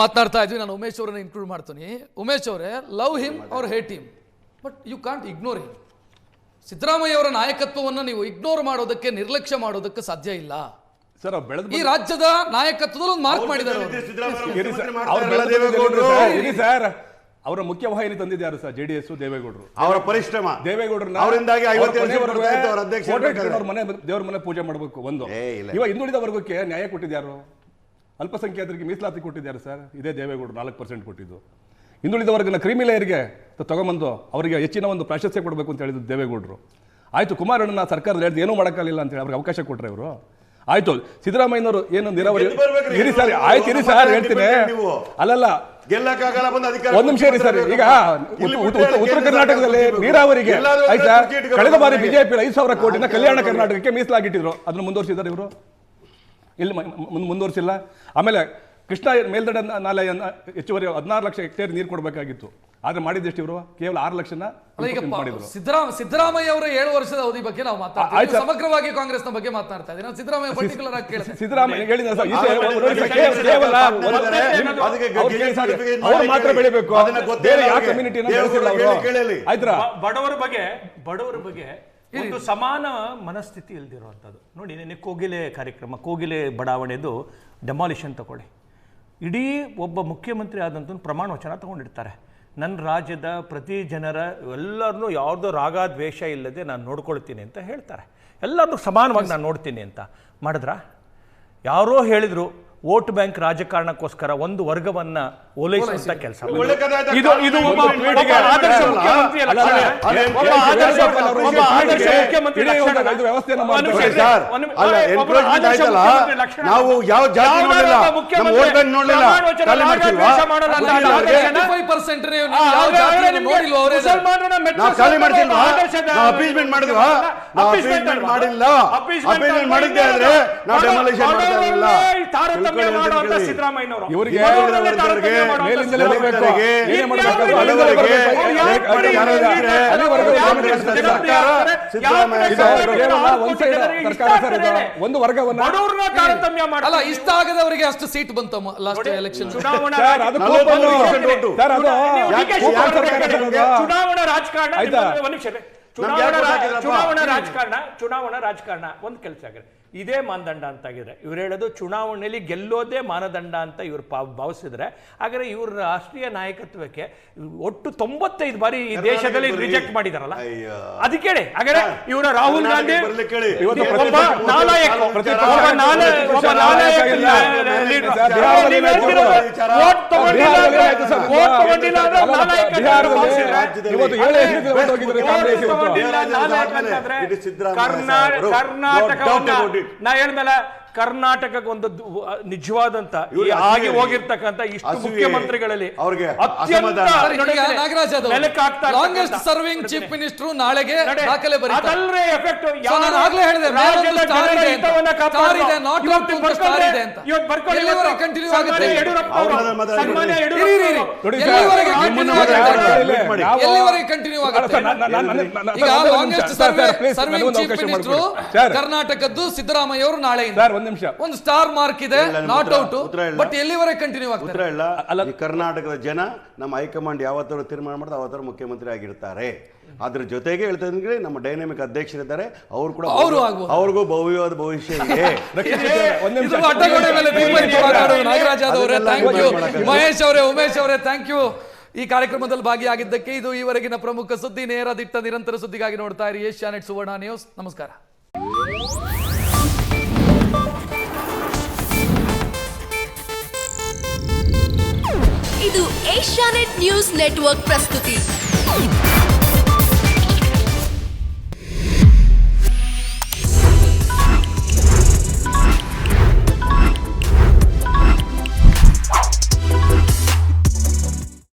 ಮಾತನಾಡ್ತಾ ಇದ್ವಿ. ನಾನು ಉಮೇಶ್ ಅವರನ್ನ ಇನ್ಕ್ಲೂಡ್ ಮಾಡ್ತೀನಿ. ಉಮೇಶ್ ಅವರೇ, love him or hate him, but you can't ignore him. Siddaramaiah ಅವರ ನಾಯಕತ್ವವನ್ನು ನೀವು ಇಗ್ನೋರ್ ಮಾಡೋದಕ್ಕೆ, ನಿರ್ಲಕ್ಷ್ಯ ಮಾಡೋದಕ್ಕೆ ಸಾಧ್ಯ ಇಲ್ಲ. ಈ ರಾಜ್ಯದ ನಾಯಕತ್ವದಲ್ಲಿ ಒಂದು ಮಾರ್ಕ್ ಮಾಡಿದ್ದಾರೆ. ಅವರ ಮುಖ್ಯವಾಹಿನಿ ತಂದಿದ್ದಾರೆ ಸರ್ ಜೆಡಿಎಸ್ ದೇವೇಗೌಡರು. ಅವರ ಪರಿಶ್ರಮ ದೇವೇಗೌಡರನ್ನ ಅವರಿಂದಾಗಿ ದೇವರ ಮನೆ ಪೂಜೆ ಮಾಡಬೇಕು. ಒಂದು ಇವಾಗ ಹಿಂದುಳಿದ ವರ್ಗಕ್ಕೆ ನ್ಯಾಯ ಕೊಟ್ಟಿದ್ಯಾರು? ಅಲ್ಪಸಂಖ್ಯಾತರಿಗೆ ಮೀಸಲಾತಿ ಕೊಟ್ಟಿದ್ದಾರೆ ಸರ್, ಇದೇ ದೇವೇಗೌಡರು 4% ಕೊಟ್ಟಿದ್ದು. ಹಿಂದುಳಿದ ವರ್ಗನ ಕ್ರೀಮಿ ಲೇಯರ್ಗೆ ತಗೊಂಬಂದು ಅವರಿಗೆ ಹೆಚ್ಚಿನ ಒಂದು ಪ್ರಾಶಸ್ತ್ಯ ಕೊಡಬೇಕು ಅಂತ ಹೇಳಿದ್ದು ದೇವೇಗೌಡರು. ಆಯ್ತು, ಕುಮಾರಣ್ಣನ ಸರ್ಕಾರದ ಹೇಳಿದ್ದು ಏನೂ ಮಾಡೋಕ್ಕಾಗಲಿಲ್ಲ ಅಂತ ಹೇಳಿ ಅವ್ರಿಗೆ ಅವಕಾಶ ಕೊಟ್ಟರೆ ಇವರು. ಆಯ್ತು, ಸಿದ್ದರಾಮಯ್ಯನವರು ಏನು ನೀರಾವರಿ ಇರಿ ಸರ್, ಆಯ್ತು ಇರಿ ಸರ್ ಹೇಳ್ತೀನಿ. ಅಲ್ಲಲ್ಲ, ಒಂದ್ ನಿಮಿಷ ಇರಿ ಸರ್. ಈಗ ಉತ್ತರ ಕರ್ನಾಟಕದಲ್ಲಿ ನೀರಾವರಿಗೆ ಆಯ್ತಾ, ಕಳೆದ ಬಾರಿ ಬಿಜೆಪಿ 5,000 ಕೋಟಿನ ಕಲ್ಯಾಣ ಕರ್ನಾಟಕಕ್ಕೆ ಮೀಸಲಾಗಿಟ್ಟಿದ್ರು. ಅದನ್ನು ಮುಂದುವರಿಸಿದ್ದಾರೆ ಇವರು? ಇಲ್ಲಿ ಮುಂದುವರಿಸಿಲ್ಲ. ಆಮೇಲೆ ಕೃಷ್ಣಾ ಮೇಲ್ದಂಡೆ ನಾಲೆಯನ್ನ ಹೆಚ್ಚುವರಿ 16 ಲಕ್ಷ ಹೆಕ್ಟೇರ್ ನೀರು ಕೊಡಬೇಕಾಗಿತ್ತು. ಆದ್ರೆ ಮಾಡಿದ್ದೆಷ್ಟು ಇವರು? ಕೇವಲ 6 ಲಕ್ಷನ ಮಾಡಿದ್ರು. ಸಿದ್ದರಾಮಯ್ಯ ಅವರ 7 ವರ್ಷದ ಅವಧಿ ಬಗ್ಗೆ ನಾವು ಮಾತಾಡ್ತೀವಿ, ಸಮಗ್ರವಾಗಿ ಕಾಂಗ್ರೆಸ್ನ ಬಗ್ಗೆ ಮಾತಾಡ್ತಾ ಇದ್ದೀವಿ. ನಾವು ಸಿದ್ದರಾಮಯ್ಯ ಪರ್ಟಿಕ್ಯುಲರ್ ಆಗಿ ಕೇಳಿದ್ರೆ ಸಿದ್ದರಾಮಯ್ಯ ಹೇಳಿದ ಅವರು ಮಾತ್ರ ಬೆಳಿಬೇಕು, ಬೇರೆ ಯಾವ ಕಮ್ಯುನಿಟಿನ ಬೆಳೆಸಿಲ್ಲ ಅವರು. ಆಯ್ತಾ, ಬಡವರ ಬಗ್ಗೆ ಒಂದು ಸಮಾನ ಮನಸ್ಥಿತಿ ಇಲ್ದಿರುವಂಥದ್ದು ನೋಡಿ. ನಿನ್ನೆ ಕೋಗಿಲೆ ಕಾರ್ಯಕ್ರಮ, ಕೋಗಿಲೆ ಬಡಾವಣೆದು ಡೆಮಾಲಿಷನ್ ತಗೊಳ್ಳಿ. ಇಡೀ ಒಬ್ಬ ಮುಖ್ಯಮಂತ್ರಿ ಆದಂಥ ಪ್ರಮಾಣ ವಚನ ತಗೊಂಡಿರ್ತಾರೆ. ನನ್ನ ರಾಜ್ಯದ ಪ್ರತಿ ಜನರ ಎಲ್ಲರನ್ನೂ ಯಾವುದೋ ರಾಗ ದ್ವೇಷ ಇಲ್ಲದೆ ನಾನು ನೋಡ್ಕೊಳ್ತೀನಿ ಅಂತ ಹೇಳ್ತಾರೆ. ಎಲ್ಲರನ್ನೂ ಸಮಾನವಾಗಿ ನಾನು ನೋಡ್ತೀನಿ ಅಂತ ಮಾಡಿದ್ರ? ಯಾರೋ ಹೇಳಿದ್ರು ವೋಟ್ ಬ್ಯಾಂಕ್ ರಾಜಕಾರಣಕ್ಕೋಸ್ಕರ ಒಂದು ವರ್ಗವನ್ನ ಓಲೈಸುವಂತ ಕೆಲಸ. ಇದು ಆದರ್ಶ ಮುಖ್ಯಮಂತ್ರಿ ನಾವು ಯಾವ ಜಾತಿ ನೋಡಿಲ್ಲ, ನಮ್ಮ ವೋಟ್ ಬ್ಯಾಂಕ್ ನೋಡಲಿಲ್ಲ. ಖಾಲಿ ಮಾಡ್ತಿಲ್ವಾ? ನಾವು ಅಪೀಸ್ಮೆಂಟ್ ಮಾಡಿದ್ವಾ? ನಾವು ಅಪೀಸ್ಮೆಂಟ್ ಮಾಡಿಲ್ಲ. ಅಪೀಸ್ಮೆಂಟ್ ಮಾಡಿದ್ದೆ ಆದ್ರೆ ನಾವು ಡೆಮಾಲಿಷನ್ ಮಾಡ್ತಾ ಇರಲಿಲ್ಲ. ಇವರಿಗೆ ಒಂದು ವರ್ಗವನ್ನ ಅಲ್ಲ, ಇಷ್ಟ ಆಗದವರಿಗೆ ಅಷ್ಟು ಸೀಟ್ ಬಂತು ಲಾಸ್ಟ್ ಎಲೆಕ್ಷನ್. ಚುನಾವಣಾ ರಾಜಕಾರಣ ಒಂದು ಕೆಲಸ ಆಗಿದೆ. ಇದೇ ಮಾನದಂಡ ಅಂತಾಗಿದೆ. ಇವ್ರು ಹೇಳೋದು ಚುನಾವಣೆಯಲ್ಲಿ ಗೆಲ್ಲೋದೇ ಮಾನದಂಡ ಅಂತ ಇವ್ರು ಭಾವಿಸಿದ್ರೆ, ಹಾಗಾದ್ರೆ ಇವ್ರ ರಾಷ್ಟ್ರೀಯ ನಾಯಕತ್ವಕ್ಕೆ ಒಟ್ಟು 95 ಬಾರಿ ಈ ದೇಶದಲ್ಲಿ ರಿಜೆಕ್ಟ್ ಮಾಡಿದಾರಲ್ಲ. ಅದಕ್ಕೆ ಹಾಗಾದ್ರೆ ಇವರ ರಾಹುಲ್ ಗಾಂಧಿ ನಾ ಹೇಳ್ದಲ್ಲ, ಕರ್ನಾಟಕಕ್ಕೆ ಒಂದು ನಿಜವಾದಂತ ಆಗಿ ಹೋಗಿರ್ತಕ್ಕಂಥ ಇಷ್ಟು ಮುಖ್ಯಮಂತ್ರಿಗಳಲ್ಲಿ ಲಾಂಗೆಸ್ಟ್ ಸರ್ವಿಂಗ್ ಚೀಫ್ ಮಿನಿಸ್ಟರ್ ನಾಳೆಗೆ ದಾಖಲೆ ಬರೀತಾರೆ. ಕರ್ನಾಟಕದ್ದು ಸಿದ್ದರಾಮಯ್ಯ ಅವರು ನಾಳೆಯಿಂದ ಒಂದು ಸ್ಟಾರ್ ಮಾರ್ಕ್ ಇದೆ, ನಾಟ್ ಔಟ್, ಬಟ್ ಎಲ್ಲಿವರೆಗೆ ಕಂಟಿನ್ಯೂ ಆಗ್ತಾರೆ? ಕರ್ನಾಟಕದ ಜನ ನಮ್ಮ ಹೈಕಮಾಂಡ್ ಯಾವತ್ತಾರು ತೀರ್ಮಾನ ಮಾಡಿದ್ರೆ ಅವತ್ತಾರು ಮುಖ್ಯಮಂತ್ರಿ ಆಗಿರ್ತಾರೆ. ಅದ್ರ ಜೊತೆಗೆ ಹೇಳ್ತಾ ಇದ್ರೆ ನಮ್ಮ ಡೈನಾಮಿಕ್ ಅಧ್ಯಕ್ಷರಿದ್ದಾರೆ, ಅವರು ಕೂಡ ಅವ್ರಿಗೂ ಭವ್ಯವಾದ ಭವಿಷ್ಯ ಇದೆ. ನಾಗರಾಜ್ ಯಾದವ್ ಅವರೇ ಥ್ಯಾಂಕ್ ಯು, ಮಹೇಶ್ ಅವರೇ, ಉಮೇಶ್ ಅವರೇ ಥ್ಯಾಂಕ್ ಯು ಈ ಕಾರ್ಯಕ್ರಮದಲ್ಲಿ ಭಾಗಿಯಾಗಿದ್ದಕ್ಕೆ. ಇದು ಈವರೆಗಿನ ಪ್ರಮುಖ ಸುದ್ದಿ. ನೇರ ದಿಟ್ಟ ನಿರಂತರ ಸುದ್ದಿಗಾಗಿ ನೋಡ್ತಾ ಇರಿ ಏಷ್ಯಾನೆಟ್ ಸುವರ್ಣ ನ್ಯೂಸ್. ನಮಸ್ಕಾರ. ಇದು ಏಷ್ಯಾನೆಟ್ ನ್ಯೂಸ್ ನೆಟ್ವರ್ಕ್ ಪ್ರಸ್ತುತಿ.